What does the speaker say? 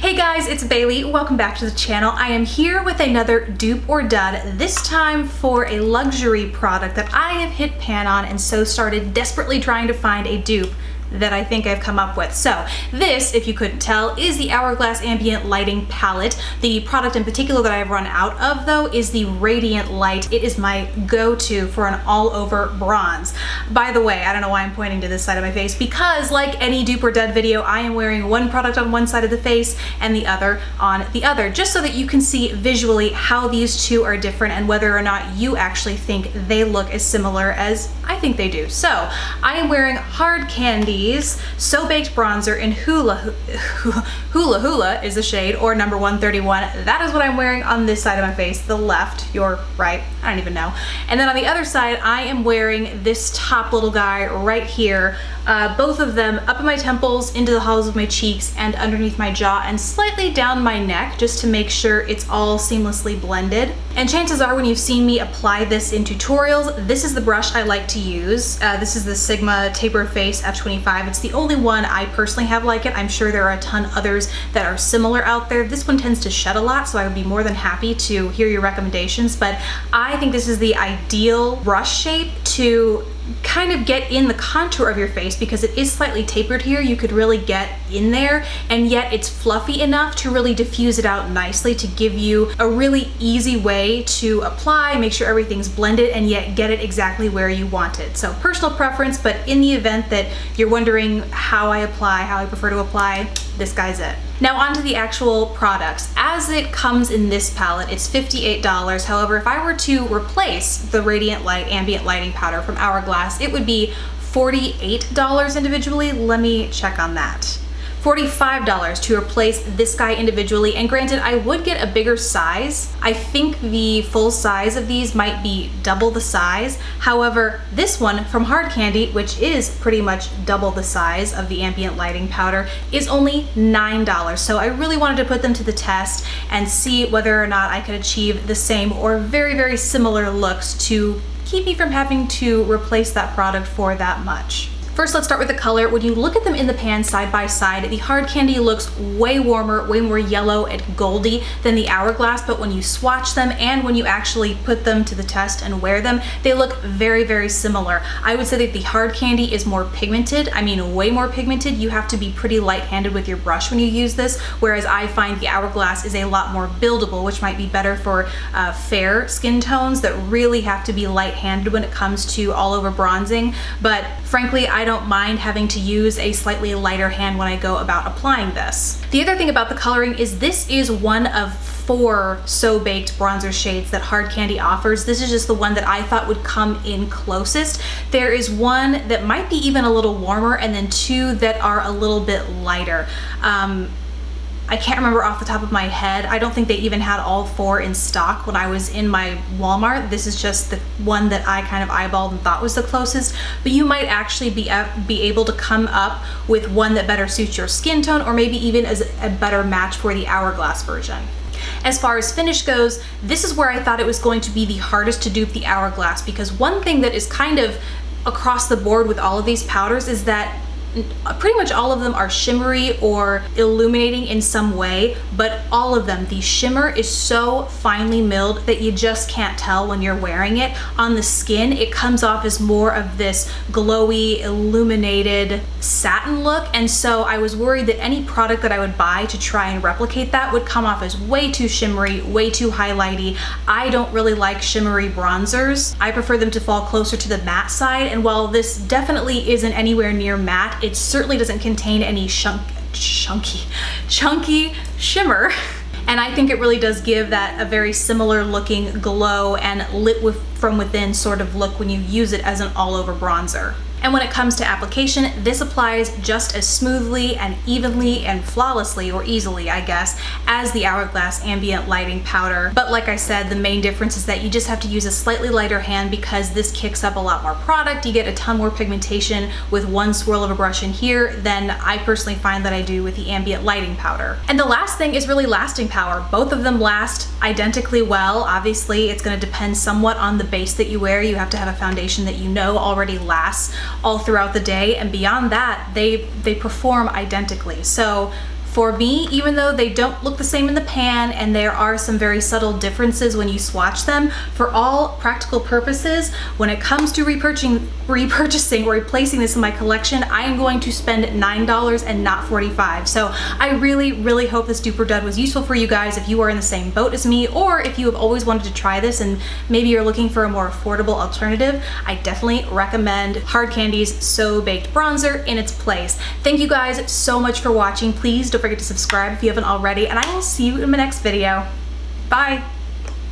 Hey guys, it's Bailey. Welcome back to the channel. I am here with another dupe or dud, this time for a luxury product that I have hit pan on and so started desperately trying to find a dupe that I think I've come up with. So this, if you couldn't tell, is the Hourglass Ambient Lighting Palette. The product in particular that I've run out of though is the Radiant Light. It is my go-to for an all-over bronze. By the way, I don't know why I'm pointing to this side of my face, because like any dupe or dud video, I am wearing one product on one side of the face and the other on the other, just so that you can see visually how these two are different and whether or not you actually think they look as similar as I think they do. So I am wearing Hard Candy So Baked Bronzer in Hula Hula is the shade, or number 131. That is what I'm wearing on this side of my face, the left, your right, I don't even know. And then on the other side, I am wearing this top little guy right here, both of them up at my temples, into the hollows of my cheeks, and underneath my jaw, and slightly down my neck, just to make sure it's all seamlessly blended. And chances are when you've seen me apply this in tutorials, this is the brush I like to use. This is the Sigma Taper Face F25. It's the only one I personally have like it. I'm sure there are a ton others that are similar out there. This one tends to shed a lot, so I would be more than happy to hear your recommendations, but I think this is the ideal brush shape to kind of get in the contour of your face, because it is slightly tapered here. You could really get in there, and yet it's fluffy enough to really diffuse it out nicely to give you a really easy way to apply, make sure everything's blended, and yet get it exactly where you want it. So personal preference, but in the event that you're wondering how I apply, how I prefer to apply, this guy's it. Now onto the actual products. As it comes in this palette, it's $58. However, if I were to replace the Radiant Light Ambient Lighting Powder from Hourglass, it would be $48 individually. Let me check on that. $45 to replace this guy individually, and granted, I would get a bigger size. I think the full size of these might be double the size. However, this one from Hard Candy, which is pretty much double the size of the ambient lighting powder, is only $9. So I really wanted to put them to the test and see whether or not I could achieve the same or very, very similar looks to keep me from having to replace that product for that much. First, let's start with the color. When you look at them in the pan side by side, the Hard Candy looks way warmer, way more yellow and goldy than the Hourglass, but when you swatch them and when you actually put them to the test and wear them, they look very, very similar. I would say that the Hard Candy is more pigmented. I mean, way more pigmented. You have to be pretty light-handed with your brush when you use this, whereas I find the Hourglass is a lot more buildable, which might be better for fair skin tones that really have to be light-handed when it comes to all-over bronzing. But frankly, I don't mind having to use a slightly lighter hand when I go about applying this. The other thing about the coloring is this is one of 4 So Baked bronzer shades that Hard Candy offers. This is just the one that I thought would come in closest. There is one that might be even a little warmer, and then 2 that are a little bit lighter. I can't remember off the top of my head. I don't think they even had all 4 in stock when I was in my Walmart. This is just the one that I kind of eyeballed and thought was the closest, but you might actually be able to come up with one that better suits your skin tone, or maybe even as a better match for the Hourglass version. As far as finish goes, this is where I thought it was going to be the hardest to dupe the Hourglass, because one thing that is kind of across the board with all of these powders is that pretty much all of them are shimmery or illuminating in some way, but all of them, the shimmer is so finely milled that you just can't tell when you're wearing it. On the skin, it comes off as more of this glowy, illuminated satin look, and so I was worried that any product that I would buy to try and replicate that would come off as way too shimmery, way too highlighty. I don't really like shimmery bronzers. I prefer them to fall closer to the matte side, and while this definitely isn't anywhere near matte, it certainly doesn't contain any chunky shimmer. And I think it really does give that a very similar looking glow and lit from within sort of look when you use it as an all-over bronzer. And when it comes to application, this applies just as smoothly and evenly and flawlessly, or easily I guess, as the Hourglass Ambient Lighting Powder. But like I said, the main difference is that you just have to use a slightly lighter hand, because this kicks up a lot more product. You get a ton more pigmentation with one swirl of a brush in here than I personally find that I do with the Ambient Lighting Powder. And the last thing is really lasting power. Both of them last identically well. Obviously, it's going to depend somewhat on the base that you wear. You have to have a foundation that you know already lasts all throughout the day, and beyond that, they perform identically. So For me, even though they don't look the same in the pan and there are some very subtle differences when you swatch them, for all practical purposes, when it comes to repurchasing or replacing this in my collection, I am going to spend $9 and not $45. So I really, really hope this dupe or dud was useful for you guys if you are in the same boat as me, or if you have always wanted to try this and maybe you're looking for a more affordable alternative. I definitely recommend Hard Candy's So Baked Bronzer in its place. Thank you guys so much for watching. Please don't forget to subscribe if you haven't already, and I will see you in my next video. Bye!